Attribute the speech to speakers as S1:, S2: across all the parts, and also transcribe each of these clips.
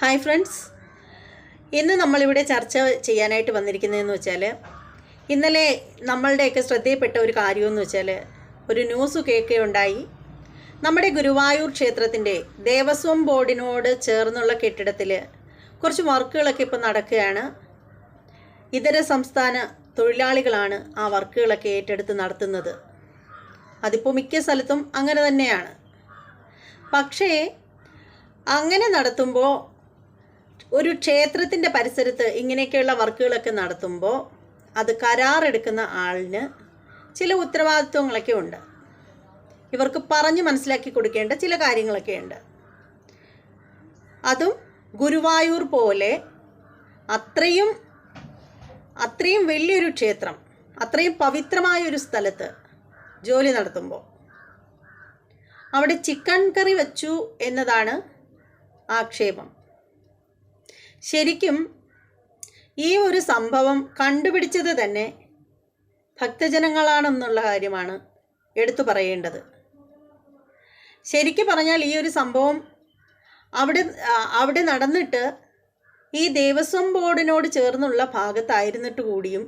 S1: Hi friends, ഇന്ന് നമ്മളിവിടെ ചർച്ച ചെയ്യാനായിട്ട് വന്നിരിക്കുന്നതെന്ന് വെച്ചാൽ ഇന്നലെ നമ്മളുടെയൊക്കെ ശ്രദ്ധയിൽപ്പെട്ട ഒരു കാര്യമെന്ന് വെച്ചാൽ ഒരു ന്യൂസ് കേൾക്കുകയുണ്ടായി. നമ്മുടെ ഗുരുവായൂർ ക്ഷേത്രത്തിൻ്റെ ദേവസ്വം ബോർഡിനോട് ചേർന്നുള്ള കെട്ടിടത്തിൽ കുറച്ച് വർക്കുകളൊക്കെ ഇപ്പോൾ നടക്കുകയാണ്. ഇതര സംസ്ഥാന തൊഴിലാളികളാണ് ആ വർക്കുകളൊക്കെ ഏറ്റെടുത്ത് നടത്തുന്നത്. അതിപ്പോൾ മിക്ക സ്ഥലത്തും അങ്ങനെ തന്നെയാണ്. പക്ഷേ അങ്ങനെ നടത്തുമ്പോൾ ഒരു ക്ഷേത്രത്തിൻ്റെ പരിസരത്ത് ഇങ്ങനെയൊക്കെയുള്ള വർക്കുകളൊക്കെ നടത്തുമ്പോൾ അത് കരാറെടുക്കുന്ന ആളിന് ചില ഉത്തരവാദിത്വങ്ങളൊക്കെ ഉണ്ട്. ഇവർക്ക് പറഞ്ഞ് മനസ്സിലാക്കി കൊടുക്കേണ്ട ചില കാര്യങ്ങളൊക്കെ ഉണ്ട്. അതും ഗുരുവായൂർ പോലെ അത്രയും വലിയൊരു ക്ഷേത്രം, അത്രയും പവിത്രമായൊരു സ്ഥലത്ത് ജോലി നടത്തുമ്പോൾ അവിടെ ചിക്കൻ കറി വെച്ചു എന്നതാണ് ആക്ഷേപം. ശരിക്കും ഈ ഒരു സംഭവം കണ്ടുപിടിച്ചത് തന്നെ ഭക്തജനങ്ങളാണെന്നുള്ള കാര്യമാണ് എടുത്തു പറയേണ്ടത്. ശരിക്കും പറഞ്ഞാൽ ഈ ഒരു സംഭവം അവിടെ നടന്നിട്ട് ഈ ദേവസ്വം ബോർഡിനോട് ചേർന്നുള്ള ഭാഗത്തായിരുന്നിട്ട് കൂടിയും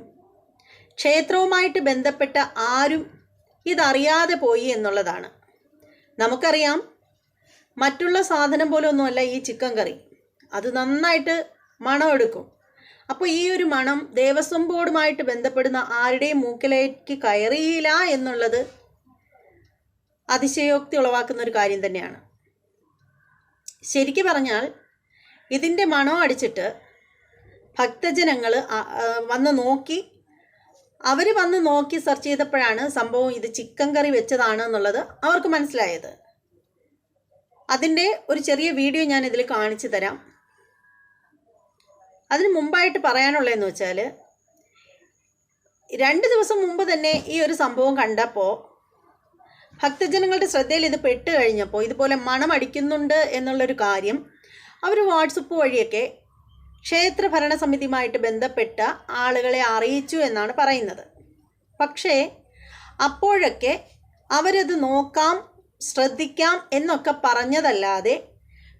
S1: ക്ഷേത്രവുമായിട്ട് ബന്ധപ്പെട്ട ആരും ഇതറിയാതെ പോയി എന്നുള്ളതാണ്. നമുക്കറിയാം, മറ്റുള്ള സാധനം പോലെ ഒന്നുമല്ല ഈ ചിക്കൻ കറി. അത് നന്നായിട്ട് മണമെടുക്കും. അപ്പോൾ ഈ ഒരു മണം ദേവസ്വം ബോർഡുമായിട്ട് ബന്ധപ്പെടുന്ന ആരുടെയും മൂക്കിലേക്ക് കയറിയില്ല എന്നുള്ളത് അതിശയോക്തി ഉളവാക്കുന്ന ഒരു കാര്യം തന്നെയാണ്. ശരിക്കും പറഞ്ഞാൽ ഇതിൻ്റെ മണം അടിച്ചിട്ട് ഭക്തജനങ്ങൾ വന്ന് നോക്കി സെർച്ച് ചെയ്തപ്പോഴാണ് സംഭവം ഇത് ചിക്കൻ കറി വെച്ചതാണ് എന്നുള്ളത് അവർക്ക് മനസ്സിലായത്. അതിൻ്റെ ഒരു ചെറിയ വീഡിയോ ഞാൻ ഇതിൽ കാണിച്ചു തരാം. അതിന് മുമ്പായിട്ട് പറയാനുള്ളതെന്ന് വെച്ചാൽ 2 ദിവസം മുമ്പ് തന്നെ ഈ ഒരു സംഭവം കണ്ടപ്പോൾ ഭക്തജനങ്ങളുടെ ശ്രദ്ധയിൽ ഇത് പെട്ട് കഴിഞ്ഞപ്പോൾ ഇതുപോലെ മണം അടിക്കുന്നുണ്ട് എന്നുള്ളൊരു കാര്യം അവർ വാട്സപ്പ് വഴിയൊക്കെ ക്ഷേത്ര ഭരണസമിതിയുമായിട്ട് ബന്ധപ്പെട്ട ആളുകളെ അറിയിച്ചു എന്നാണ് പറയുന്നത്. പക്ഷേ അപ്പോഴൊക്കെ അവരത് നോക്കാം, ശ്രദ്ധിക്കാം എന്നൊക്കെ പറഞ്ഞതല്ലാതെ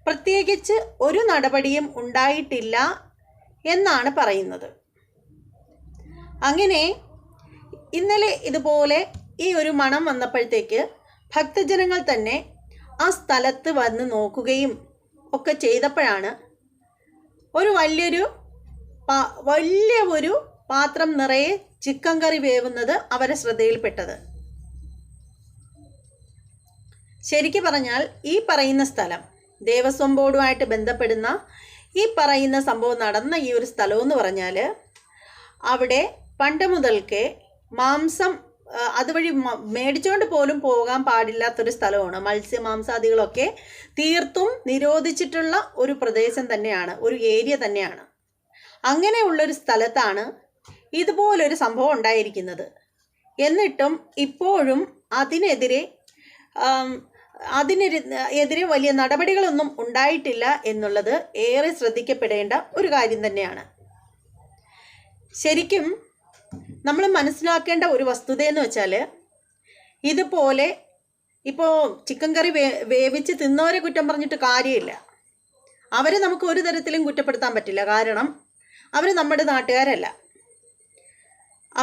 S1: പ്രത്യേകിച്ച് ഒരു നടപടിയും ഉണ്ടായിട്ടില്ല എന്നാണ് പറയുന്നത്. അങ്ങനെ ഇന്നലെ ഇതുപോലെ ഈ ഒരു മണം വന്നപ്പോഴത്തേക്ക് ഭക്തജനങ്ങൾ തന്നെ ആ സ്ഥലത്ത് വന്ന് നോക്കുകയും ഒക്കെ ചെയ്തപ്പോഴാണ് ഒരു വലിയ ഒരു പാത്രം നിറയെ ചിക്കൻ കറി വേവുന്നത് അവരെ ശ്രദ്ധയിൽപ്പെട്ടത്. ശരിക്കും പറഞ്ഞാൽ ഈ പറയുന്ന സ്ഥലം ദേവസ്വം ബോർഡുമായിട്ട് ബന്ധപ്പെടുന്ന ഈ പറയുന്ന സംഭവം നടന്ന ഈ ഒരു സ്ഥലമെന്ന് പറഞ്ഞാൽ അവിടെ പണ്ട് മുതൽക്കേ മാംസം അതുവഴി മേടിച്ചുകൊണ്ട് പോലും പോകാൻ പാടില്ലാത്തൊരു സ്ഥലമാണ്. മത്സ്യമാംസാദികളൊക്കെ തീർത്തും നിരോധിച്ചിട്ടുള്ള ഒരു പ്രദേശം തന്നെയാണ്, ഒരു ഏരിയ തന്നെയാണ്. അങ്ങനെയുള്ളൊരു സ്ഥലത്താണ് ഇതുപോലൊരു സംഭവം ഉണ്ടായിരിക്കുന്നത്. എന്നിട്ടും ഇപ്പോഴും അതിനെതിരെ വലിയ നടപടികളൊന്നും ഉണ്ടായിട്ടില്ല എന്നുള്ളത് ഏറെ ശ്രദ്ധിക്കപ്പെടേണ്ട ഒരു കാര്യം തന്നെയാണ്. ശരിക്കും നമ്മൾ മനസ്സിലാക്കേണ്ട ഒരു വസ്തുതയെന്ന് വെച്ചാൽ ഇതുപോലെ ഇപ്പോൾ ചിക്കൻ കറി വേവിച്ച് തിന്നവരെ കുറ്റം പറഞ്ഞിട്ട് കാര്യമില്ല. അവരെ നമുക്ക് ഒരു തരത്തിലും കുറ്റപ്പെടുത്താൻ പറ്റില്ല. കാരണം അവർ നമ്മുടെ നാട്ടുകാരല്ല.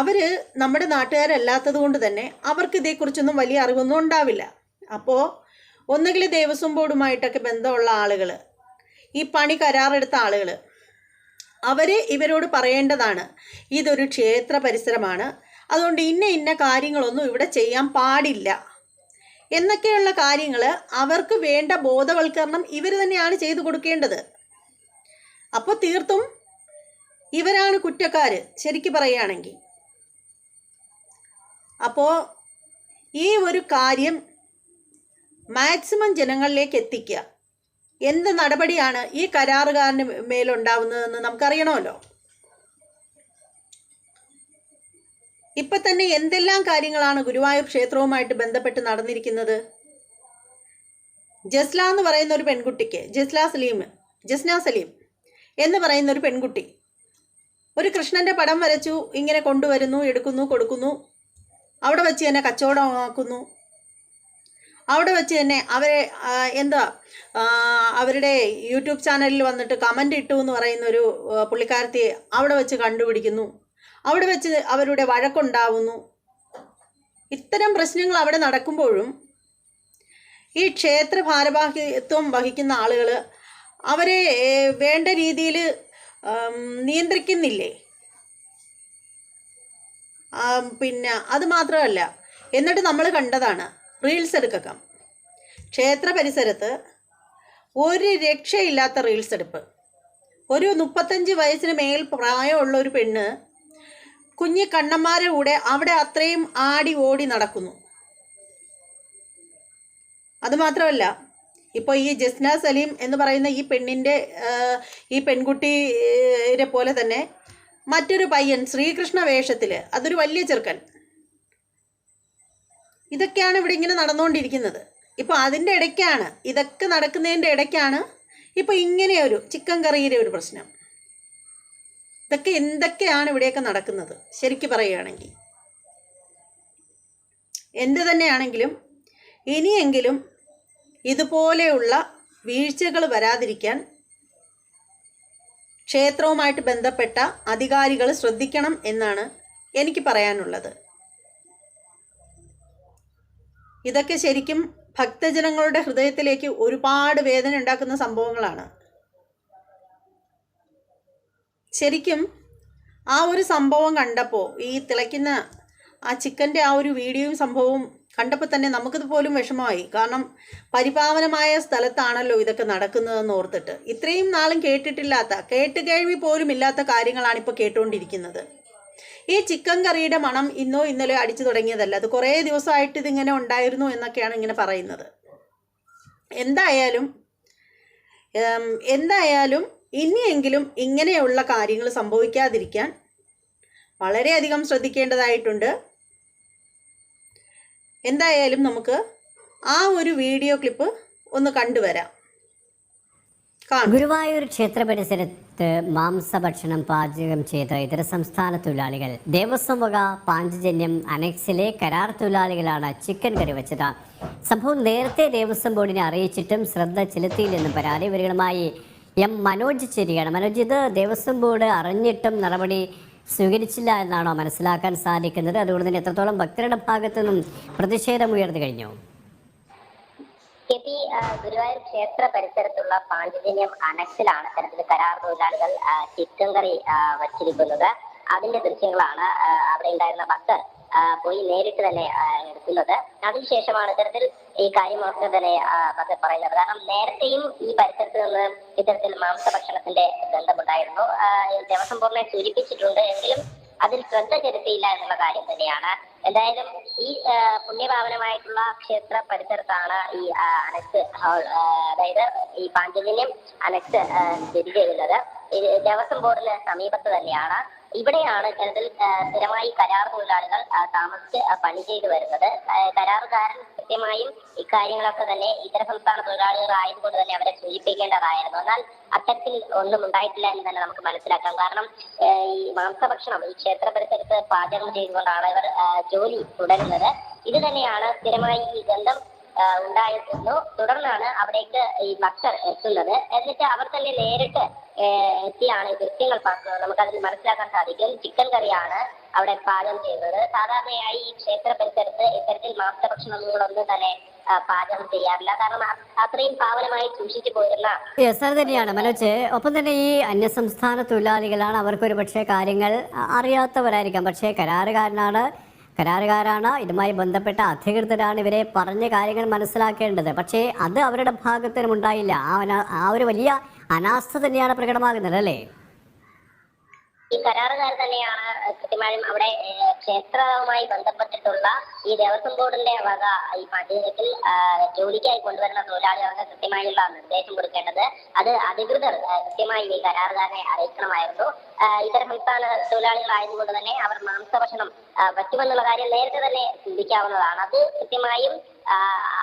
S1: അവർ നമ്മുടെ നാട്ടുകാരല്ലാത്തത് കൊണ്ട് തന്നെ അവർക്ക് ഇതേക്കുറിച്ചൊന്നും വലിയ അറിവൊന്നും ഉണ്ടാവില്ല. അപ്പോൾ ഒന്നുകിൽ ദേവസ്വം ബോർഡുമായിട്ടൊക്കെ ബന്ധമുള്ള ആളുകൾ, ഈ പണി കരാറെടുത്ത ആളുകൾ, അവർ ഇവരോട് പറയേണ്ടതാണ് ഇതൊരു ക്ഷേത്ര പരിസരമാണ്, അതുകൊണ്ട് ഇന്ന കാര്യങ്ങളൊന്നും ഇവിടെ ചെയ്യാൻ പാടില്ല എന്നൊക്കെയുള്ള കാര്യങ്ങൾ അവർക്ക് വേണ്ട ബോധവൽക്കരണം ഇവർ തന്നെയാണ് ചെയ്തു കൊടുക്കേണ്ടത്. അപ്പോൾ തീർത്തും ഇവരാണ് കുറ്റക്കാർ ശരിക്കും പറയുകയാണെങ്കിൽ. അപ്പോൾ ഈ ഒരു കാര്യം മാക്സിമം ജനങ്ങളിലേക്ക് എത്തിക്കുക. എന്ത് നടപടിയാണ് ഈ കരാറുകാരന് മേലുണ്ടാവുന്നതെന്ന് നമുക്കറിയണമല്ലോ. ഇപ്പം തന്നെ എന്തെല്ലാം കാര്യങ്ങളാണ് ഗുരുവായൂർ ക്ഷേത്രവുമായിട്ട് ബന്ധപ്പെട്ട് നടന്നിരിക്കുന്നത്. ജസ്ല എന്ന് പറയുന്ന ഒരു പെൺകുട്ടിക്ക്, ജസ്ന സലീം എന്ന് പറയുന്ന ഒരു പെൺകുട്ടി ഒരു കൃഷ്ണൻ്റെ പടം വരച്ചു, ഇങ്ങനെ കൊണ്ടുവരുന്നു, എടുക്കുന്നു, കൊടുക്കുന്നു, അവിടെ വെച്ച് തന്നെ കച്ചവടമാക്കുന്നു. അവിടെ വെച്ച് തന്നെ അവരെ എന്താ അവരുടെ യൂട്യൂബ് ചാനലിൽ വന്നിട്ട് കമൻ്റ് ഇട്ടു എന്ന് പറയുന്ന ഒരു പുള്ളിക്കാരത്തിയെ അവിടെ വെച്ച് കണ്ടുപിടിക്കുന്നു, അവിടെ വെച്ച് അവരുടെ വഴക്കുണ്ടാവുന്നു. ഇത്തരം പ്രശ്നങ്ങൾ അവിടെ നടക്കുമ്പോഴും ഈ ക്ഷേത്ര ഭാരവാഹിത്വം വഹിക്കുന്ന ആളുകൾ അവരെ വേണ്ട രീതിയിൽ നിയന്ത്രിക്കുന്നില്ലേ? പിന്നെ അത് മാത്രമല്ല, എന്നിട്ട് നമ്മൾ കണ്ടതാണ് റീൽസ് എടുക്കാം. ക്ഷേത്ര പരിസരത്ത് ഒരു രക്ഷയില്ലാത്ത റീൽസ് എടുപ്പ്. ഒരു 35 വയസ്സിന് മേൽ പ്രായമുള്ള ഒരു പെണ്ണ് കുഞ്ഞി കണ്ണന്മാരുടെ കൂടെ അവിടെ അത്രയും ആടി ഓടി നടക്കുന്നു. അതുമാത്രമല്ല, ഇപ്പോൾ ഈ ജസ്ന സലീം എന്ന് പറയുന്ന ഈ പെൺകുട്ടിയെ പോലെ തന്നെ മറ്റൊരു പയ്യൻ ശ്രീകൃഷ്ണ വേഷത്തിൽ, അതൊരു വലിയ ചെറുക്കൻ. ഇതൊക്കെയാണ് ഇവിടെ ഇങ്ങനെ നടന്നുകൊണ്ടിരിക്കുന്നത്. ഇപ്പോൾ അതിൻ്റെ ഇടയ്ക്കാണ്, ഇതൊക്കെ നടക്കുന്നതിൻ്റെ ഇടയ്ക്കാണ് ഇപ്പോൾ ഇങ്ങനെയൊരു ചിക്കൻ കറിയുടെ ഒരു പ്രശ്നം. ഇതൊക്കെ എന്തൊക്കെയാണ് ഇവിടെയൊക്കെ നടക്കുന്നത് ശരിക്കും പറയുകയാണെങ്കിൽ. എന്ത് തന്നെയാണെങ്കിലും ഇനിയെങ്കിലും ഇതുപോലെയുള്ള വീഴ്ചകൾ വരാതിരിക്കാൻ ക്ഷേത്രവുമായിട്ട് ബന്ധപ്പെട്ട അധികാരികൾ ശ്രദ്ധിക്കണം എന്നാണ് എനിക്ക് പറയാനുള്ളത്. ഇതൊക്കെ ശരിക്കും ഭക്തജനങ്ങളുടെ ഹൃദയത്തിലേക്ക് ഒരുപാട് വേദന ഉണ്ടാക്കുന്ന സംഭവങ്ങളാണ്. ശരിക്കും ആ ഒരു സംഭവം കണ്ടപ്പോൾ, ഈ തിളയ്ക്കുന്ന ആ ചിക്കൻ്റെ ആ ഒരു വീഡിയോയും സംഭവവും കണ്ടപ്പോൾ തന്നെ നമുക്കിത് പോലും വിഷമമായി. കാരണം പരിപാവനമായ സ്ഥലത്താണല്ലോ ഇതൊക്കെ നടക്കുന്നതെന്ന് ഓർത്തിട്ട് ഇത്രയും നാളും കേട്ടുകേഴ്വി പോലും ഇല്ലാത്ത കാര്യങ്ങളാണ് ഇപ്പോൾ കേട്ടുകൊണ്ടിരിക്കുന്നത്. ഈ ചിക്കൻ കറിയുടെ മണം ഇന്നോ ഇന്നലെ അടിച്ചു തുടങ്ങിയതല്ല, അത് കുറേ ദിവസമായിട്ട് ഇതിങ്ങനെ ഉണ്ടായിരുന്നു എന്നൊക്കെയാണ് ഇങ്ങനെ പറയുന്നത്. എന്തായാലും ഇനിയെങ്കിലും ഇങ്ങനെയുള്ള കാര്യങ്ങൾ സംഭവിക്കാതിരിക്കാൻ വളരെയധികം ശ്രദ്ധിക്കേണ്ടതായിട്ടുണ്ട്. എന്തായാലും നമുക്ക് ആ ഒരു വീഡിയോ ക്ലിപ്പ് ഒന്ന് കണ്ടുവരാം.
S2: ഗുരുവായൂർ ക്ഷേത്ര പരിസരത്ത് മാംസഭക്ഷണം പാചകം ചെയ്ത ഇതര സംസ്ഥാന തൊഴിലാളികൾ ദേവസ്വം വക പാഞ്ചജന്യം അനക്സിലെ കരാർ തൊഴിലാളികളാണ് ചിക്കൻ കറി വെച്ചത്. സംഭവം നേരത്തെ ദേവസ്വം ബോർഡിനെ അറിയിച്ചിട്ടും ശ്രദ്ധ ചെലുത്തിയില്ലെന്നും പരാതി. ഇവരുമായി മനോജ് ചേരുകയാണ്. മനോജ്, ഇത് ദേവസ്വം ബോർഡ് അറിഞ്ഞിട്ടും നടപടി സ്വീകരിച്ചില്ല എന്നാണോ മനസ്സിലാക്കാൻ സാധിക്കുന്നത്? അതുകൊണ്ട് തന്നെ എത്രത്തോളം ഭക്തരുടെ ഭാഗത്തു നിന്നും പ്രതിഷേധം ഉയർന്നു കഴിഞ്ഞു?
S3: ഗുരുവായൂർ ക്ഷേത്ര പരിസരത്തുള്ള പാഞ്ചജന്യം അനക്സിലാണ് തരത്തിൽ കരാർ തൊഴിലാളികൾ ചിക്കൻ കറി വച്ചിരിക്കുന്നത്. അതിന്റെ ദൃശ്യങ്ങളാണ് അവിടെ ഉണ്ടായിരുന്ന ഭക്തർ പോയി നേരിട്ട് തന്നെ എടുക്കുന്നത്. അതിനുശേഷമാണ് ഇത്തരത്തിൽ ഈ കാര്യമൊക്കെ തന്നെ ഭക്തർ പറയുന്നത്. കാരണം നേരത്തെയും ഈ പരിസരത്ത് നിന്ന് ഇത്തരത്തിൽ മാംസഭക്ഷണത്തിന്റെ ബന്ധമുണ്ടായിരുന്നു. ദേവസ്വം ബോർഡിനെ സൂചിപ്പിച്ചിട്ടുണ്ട്, എങ്കിലും അതിൽ ശ്രദ്ധ ചെലുത്തിയില്ല എന്നുള്ള കാര്യം തന്നെയാണ്. എന്തായാലും ഈ പുണ്യപാവനമായിട്ടുള്ള ക്ഷേത്ര പരിസരത്താണ് ഈ അനക്സ് അതായത് ഈ പാഞ്ചജന്യം അനക്സ് സ്ഥിതി ചെയ്യുന്നത്. ദേവസ്വം ബോർഡിന് സമീപത്ത് തന്നെയാണ്. ഇവിടെയാണ് ഇത്തരത്തിൽ സ്ഥിരമായി കരാർ തൊഴിലാളികൾ താമസിച്ച് പണി ചെയ്തു വരുന്നത്. കരാറുകാരൻ കൃത്യമായും ഇക്കാര്യങ്ങളൊക്കെ തന്നെ ഇതര സംസ്ഥാന തൊഴിലാളികളായതുകൊണ്ട് തന്നെ അവരെ സൂചിപ്പിക്കേണ്ടതായിരുന്നു. എന്നാൽ അത്തരത്തിൽ ഒന്നും ഉണ്ടായിട്ടില്ല എന്ന് തന്നെ നമുക്ക് മനസ്സിലാക്കാം. കാരണം ഈ മാംസഭക്ഷണം ഈ ക്ഷേത്ര പരിസരത്ത് പാചകം ചെയ്തുകൊണ്ടാണ് ഇവർ ജോലി തുടരുന്നത്. ഇത് തന്നെയാണ് സ്ഥിരമായി ഈ ഗന്ധം ഉണ്ടായിരുന്നു. തുടർന്നാണ് അവിടേക്ക് ഈ ഭക്തർ എത്തുന്നത്. എന്നിട്ട് അവർ തന്നെ നേരിട്ട് എത്തിയാണ് ദൃശ്യങ്ങൾ പാകുന്നത്. നമുക്കതിൽ മനസ്സിലാക്കാൻ സാധിക്കും. ചിക്കൻ കറിയാണ് അവിടെ പാചകം ചെയ്യുന്നത്. സാധാരണയായി ഈ ക്ഷേത്ര പരിസരത്ത് ഇത്തരത്തിൽ മാംസഭക്ഷണങ്ങളൊന്നും തന്നെ പാചകം ചെയ്യാറില്ല. കാരണം അത്രയും പാവനമായി സൂക്ഷിച്ചു പോരുന്ന
S2: തന്നെയാണ് മനോജ്. ഒപ്പം തന്നെ ഈ അന്യസംസ്ഥാന തൊഴിലാളികളാണ്, അവർക്കൊരു പക്ഷേ കാര്യങ്ങൾ അറിയാത്തവരായിരിക്കാം. പക്ഷേ കരാറുകാരാണ്, ഇതുമായി ബന്ധപ്പെട്ട അധികൃതരാണ് ഇവരെ പറഞ്ഞ കാര്യങ്ങൾ മനസ്സിലാക്കേണ്ടത്. പക്ഷേ അത് അവരുടെ ഭാഗത്തിനും ഉണ്ടായില്ല. ആ ഒരു വലിയ അനാസ്ഥ തന്നെയാണ് പ്രകടമാകുന്നത് അല്ലേ?
S3: ഈ കരാറുകാർ തന്നെയാണ് കൃത്യമായും അവിടെ ക്ഷേത്രവുമായി ബന്ധപ്പെട്ടിട്ടുള്ള ഈ ദേവസ്വം ബോർഡിന്റെ വക ഈ പാചകത്തിൽ ജോലിക്കായി കൊണ്ടുവരുന്ന തൊഴിലാളികൾക്ക് കൃത്യമായുള്ള നിർദ്ദേശം കൊടുക്കേണ്ടത്. അത് അധികൃതർ കൃത്യമായി ഈ കരാറുകാരനെ അറിയിക്കണമായിരുന്നു. ഇതര സംസ്ഥാന തൊഴിലാളികളായതുകൊണ്ട് തന്നെ അവർ മാംസഭക്ഷണം പറ്റുമെന്നുള്ള കാര്യം നേരത്തെ തന്നെ ചിന്തിക്കാവുന്നതാണ്. അത് കൃത്യമായും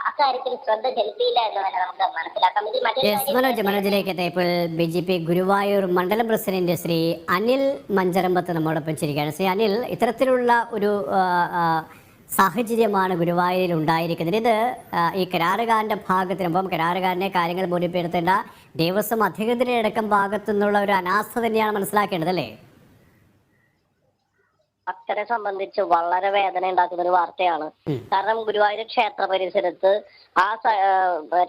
S3: അക്കാര്യത്തിൽ ശ്രദ്ധ ചെലുത്തിയില്ല എന്ന് തന്നെ നമുക്ക് മനസ്സിലാക്കാം. ഇതിൽ
S2: മനോജിലേക്ക് ഇപ്പോൾ BJP ഗുരുവായൂർ മണ്ഡലം പ്രസിഡന്റ് ശ്രീ അനിൽ മഞ്ചരമ്പത്ത് നമ്മോടൊപ്പം ചിരിക്കുകയാണ്. ശ്രീ അനിൽ, ഇത്തരത്തിലുള്ള ഒരു സാഹചര്യമാണ് ഗുരുവായൂരിൽ ഉണ്ടായിരിക്കുന്നത്. ഇത് ഈ കരാറുകാരൻ്റെ ഭാഗത്തിനൊപ്പം കരാറുകാരനെ കാര്യങ്ങൾ ബോധ്യപ്പെടുത്തേണ്ട ദേവസ്വം അധികൃതരുടെ അടക്കം ഭാഗത്തു നിന്നുള്ള ഒരു അനാസ്ഥ തന്നെയാണ് മനസ്സിലാക്കേണ്ടത് അല്ലേ?
S3: ഭക്തരെ സംബന്ധിച്ച് വളരെ വേദന ഉണ്ടാക്കുന്ന ഒരു വാർത്തയാണ്. കാരണം ഗുരുവായൂർ ക്ഷേത്ര പരിസരത്ത്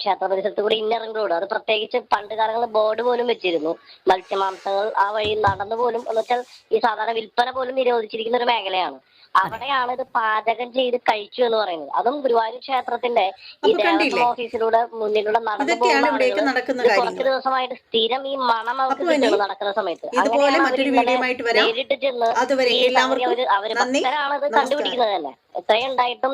S3: ക്ഷേത്ര പരിസരത്ത് കൂടി ഇന്നറിംഗ് റോഡ്, അത് പ്രത്യേകിച്ച് പണ്ട് കാലങ്ങളിൽ ബോർഡ് പോലും വെച്ചിരുന്നു, മത്സ്യമാംസങ്ങൾ ആ വഴി നടന്നു പോലും എന്ന് വെച്ചാൽ ഈ സാധാരണ വിൽപ്പന പോലും നിരോധിച്ചിരിക്കുന്ന ഒരു മേഖലയാണ്. അവിടെയാണ് ഇത് പാചകം ചെയ്ത് കഴിച്ചു എന്ന് പറയുന്നത്. അതും ഗുരുവായൂർ ക്ഷേത്രത്തിന്റെ ഈ ദേവസ്വം ഓഫീസിലൂടെ മുന്നിലൂടെ നടന്നു പോകുന്ന കുറച്ച് ദിവസമായിട്ട് സ്ഥിരം ഈ മണം അവർക്ക് നടക്കുന്ന സമയത്ത് നേരിട്ട് ചെന്ന് അവര് ഭക്തരാണ് ഇത് കണ്ടുപിടിക്കുന്നത് തന്നെ. എത്രയുണ്ടായിട്ടും